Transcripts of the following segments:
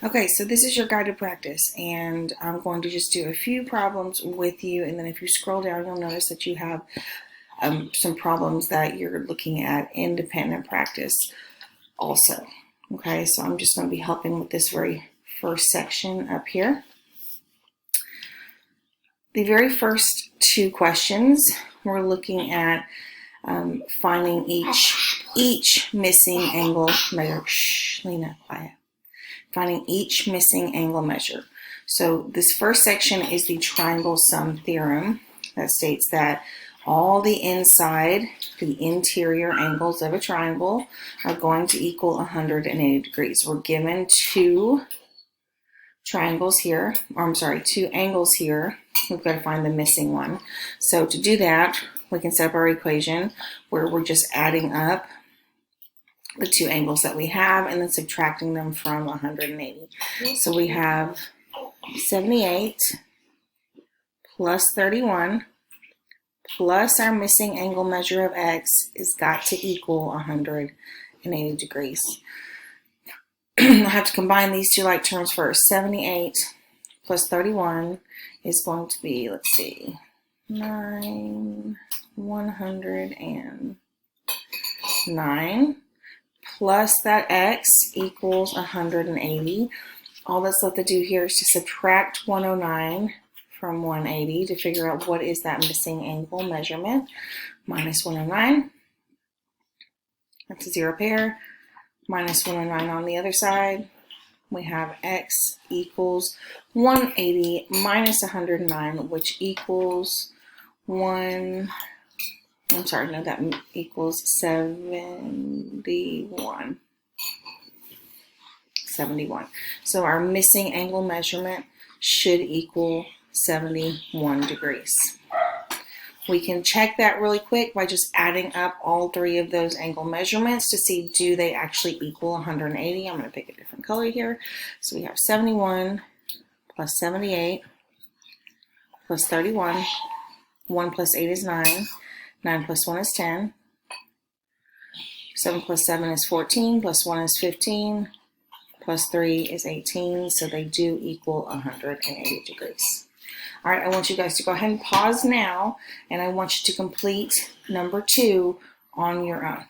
Okay, so this is your guided practice, and I'm going to just do a few problems with you, and then if you scroll down, you'll notice that you have some problems that you're looking at independent practice also. Okay, so I'm just going to be helping with this very first section up here. The very first two questions, we're looking at finding each missing angle measure. Shh, Lena, quiet. Finding each missing angle measure. So this first section is the Triangle Sum Theorem that states that all the interior angles of a triangle are going to equal 180 degrees. We're given two triangles here, or I'm sorry, two angles here. We've got to find the missing one. So to do that, we can set up our equation where we're just adding up the two angles that we have and then subtracting them from 180. So we have 78 plus 31 plus our missing angle measure of x is got to equal 180 degrees. I have to combine these two like terms first. 78 plus 31 is going to be, let's see, 109 plus that x equals 180. All that's left to do here is to subtract 109 from 180 to figure out what is that missing angle measurement. Minus 109, that's a zero pair. Minus 109 on the other side. We have x equals 180 minus 109, which equals that equals 71. So our missing angle measurement should equal 71 degrees. We can check that really quick by just adding up all three of those angle measurements to see do they actually equal 180. I'm going to pick a different color here. So we have 71 plus 78 plus 31. 1 plus 8 is 9. 9 plus 1 is 10. 7 plus 7 is 14. Plus 1 is 15. Plus 3 is 18. So they do equal 180 degrees. All right, I want you guys to go ahead and pause now, and I want you to complete number 2 on your own.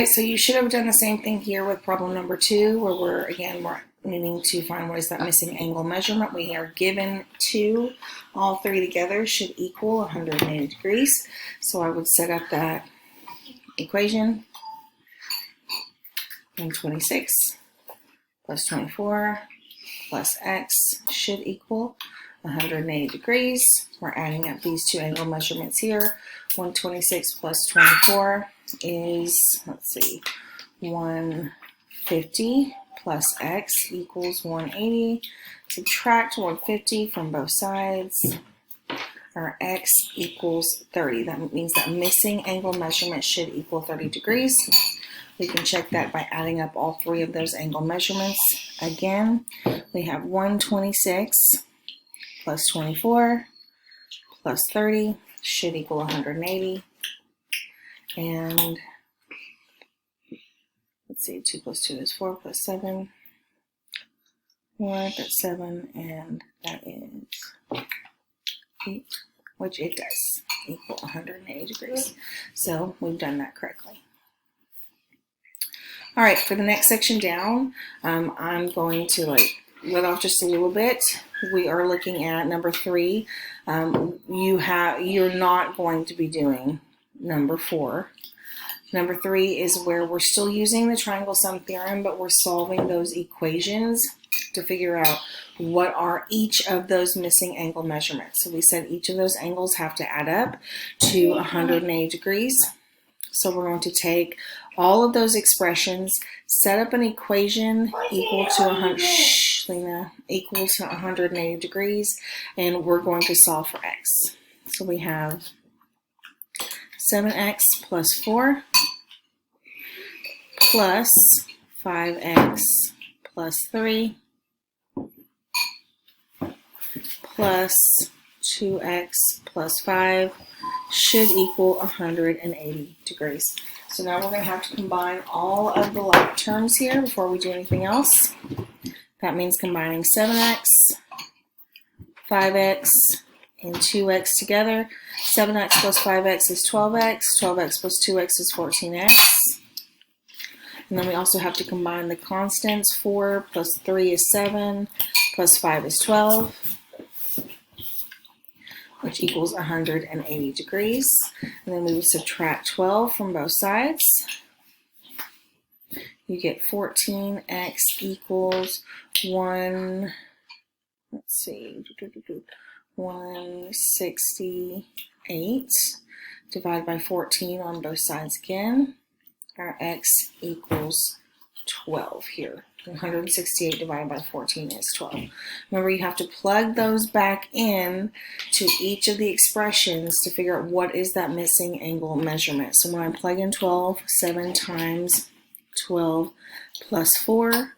Okay, so you should have done the same thing here with problem number 2, where we're needing to find what is that missing angle measurement. We are given 2. All three together should equal 180 degrees. So I would set up that equation. 126 plus 24 plus x should equal 180 degrees. We're adding up these two angle measurements here. 126 plus 24 is, let's see, 150 plus x equals 180. Subtract 150 from both sides. Our x equals 30. That means that missing angle measurement should equal 30 degrees. We can check that by adding up all three of those angle measurements. Again, we have 126 plus 24 plus 30 should equal 180. And let's see, 2 plus 2 is 4 plus 7. 4, that's 7, and that is 8, which it does equal 180 degrees. So we've done that correctly. All right, for the next section down, I'm going to let off just a little bit. We are looking at number 3. You're not going to be doing number 4. Number 3 is where we're still using the Triangle Sum Theorem, but we're solving those equations to figure out what are each of those missing angle measurements. So we said each of those angles have to add up to 180 degrees. So we're going to take all of those expressions, set up an equation equal to 180 degrees, and we're going to solve for x. So we have 7x plus 4 plus 5x plus 3 plus 2x plus 5 should equal 180 degrees. So now we're going to have to combine all of the like terms here before we do anything else. That means combining 7x, 5x, and 2x together. 7x plus 5x is 12x. 12x plus 2x is 14x. And then we also have to combine the constants. 4 plus 3 is 7, plus 5 is 12, which equals 180 degrees. And then we would subtract 12 from both sides. You get 14x equals 168 divided by 14 on both sides again. Our x equals 12 here. 168 divided by 14 is 12. Remember, you have to plug those back in to each of the expressions to figure out what is that missing angle measurement. So when I plug in 12, 7 times 12 plus 4,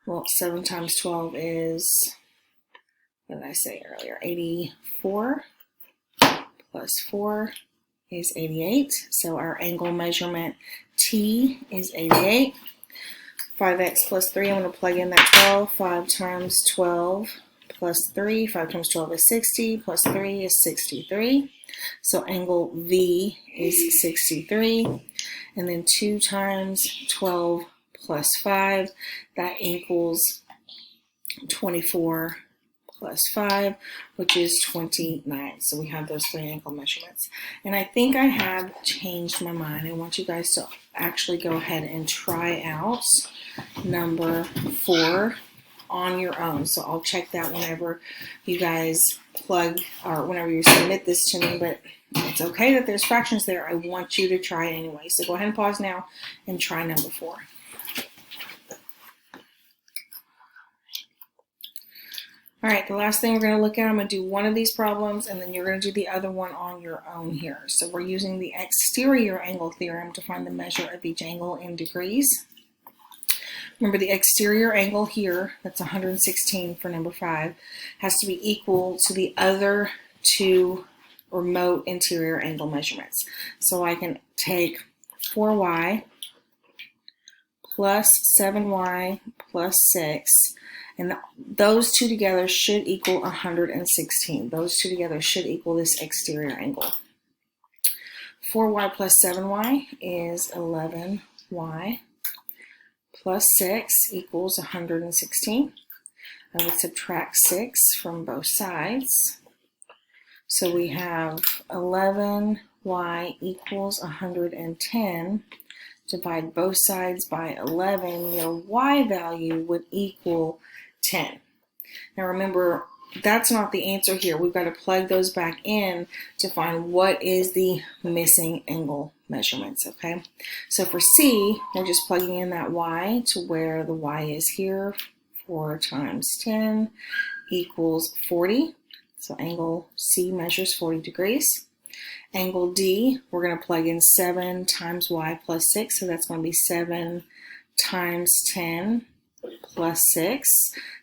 well, 7 times 12 is, what did I say earlier, 84, plus 4 is 88. So our angle measurement T is 88. 5x plus 3, I'm going to plug in that 12. 5 times 12 plus 3. 5 times 12 is 60, plus 3 is 63. So angle V is 63. And then 2 times 12 plus 5, that equals 24 plus 5, which is 29. So we have those 3 angle measurements. And I think I have changed my mind. I want you guys to actually go ahead and try out number 4 on your own. So I'll check that whenever you guys plug or whenever you submit this to me, but it's okay that there's fractions there. I want you to try it anyway. So go ahead and pause now and try number 4. All right, the last thing we're going to look at, I'm going to do one of these problems, and then you're going to do the other one on your own here. So we're using the exterior angle theorem to find the measure of each angle in degrees. Remember, the exterior angle here, that's 116 for number 5, has to be equal to the other 2 remote interior angle measurements. So I can take 4y plus 7y plus 6, and those 2 together should equal 116. Those 2 together should equal this exterior angle. 4y plus 7y is 11y plus 6 equals 116. I would subtract 6 from both sides. So we have 11y equals 110. Divide both sides by 11, your y value would equal 10. Now remember, that's not the answer here. We've got to plug those back in to find what is the missing angle measurements, okay? So for C, we're just plugging in that y to where the y is here. 4 times 10 equals 40. So angle C measures 40 degrees. Angle D, we're going to plug in 7 times y plus 6, so that's going to be 7 times 10 plus 6.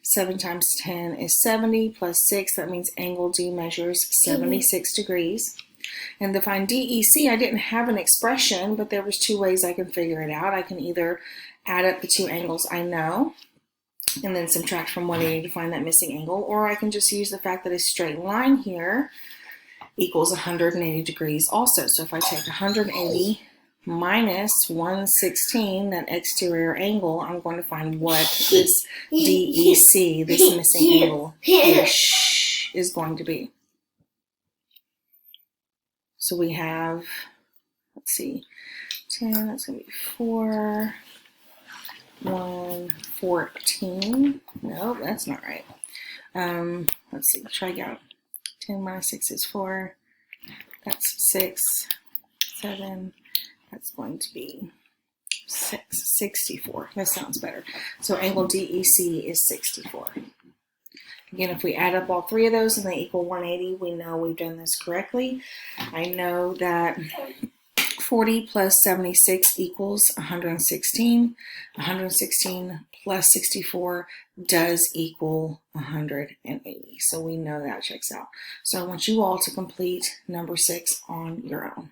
7 times 10 is 70 plus 6, that means angle D measures 76 degrees. And to find DEC, I didn't have an expression, but there was 2 ways I can figure it out. I can either add up the 2 angles I know, and then subtract from 180 to find that missing angle, or I can just use the fact that a straight line here equals 180 degrees also. So if I take 180 minus 116, that exterior angle, I'm going to find what this DEC, this missing angle here, is going to be. So we have, let's see, 10, that's going to be 4, 1, 14. No, that's not right. Let's see, try again. 10 minus 6 is 4. That's 6, 7. That's going to be 64. That sounds better. So angle DEC is 64. Again, if we add up all 3 of those and they equal 180, we know we've done this correctly. I know that 240 plus 76 equals 116. 116 plus 64 does equal 180. So we know that checks out. So I want you all to complete number 6 on your own.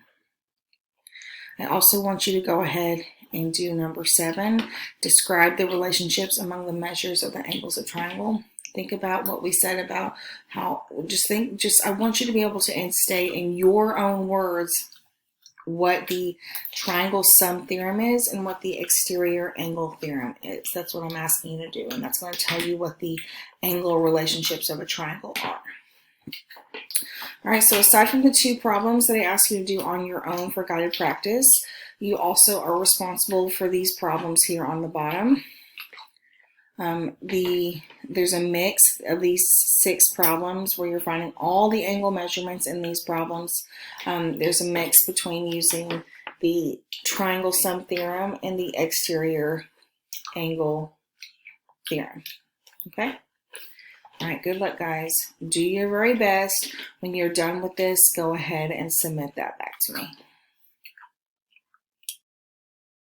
I also want you to go ahead and do number 7. Describe the relationships among the measures of the angles of triangle. Think about what we said about how, I want you to be able to state in your own words what the triangle sum theorem is and what the exterior angle theorem is. That's what I'm asking you to do, and that's going to tell you what the angle relationships of a triangle are. All right, so aside from the 2 problems that I asked you to do on your own for guided practice, you also are responsible for these problems here on the bottom. There's a mix of these 6 problems where you're finding all the angle measurements in these problems. There's a mix between using the triangle sum theorem and the exterior angle theorem. Okay? All right, good luck, guys. Do your very best. When you're done with this, go ahead and submit that back to me.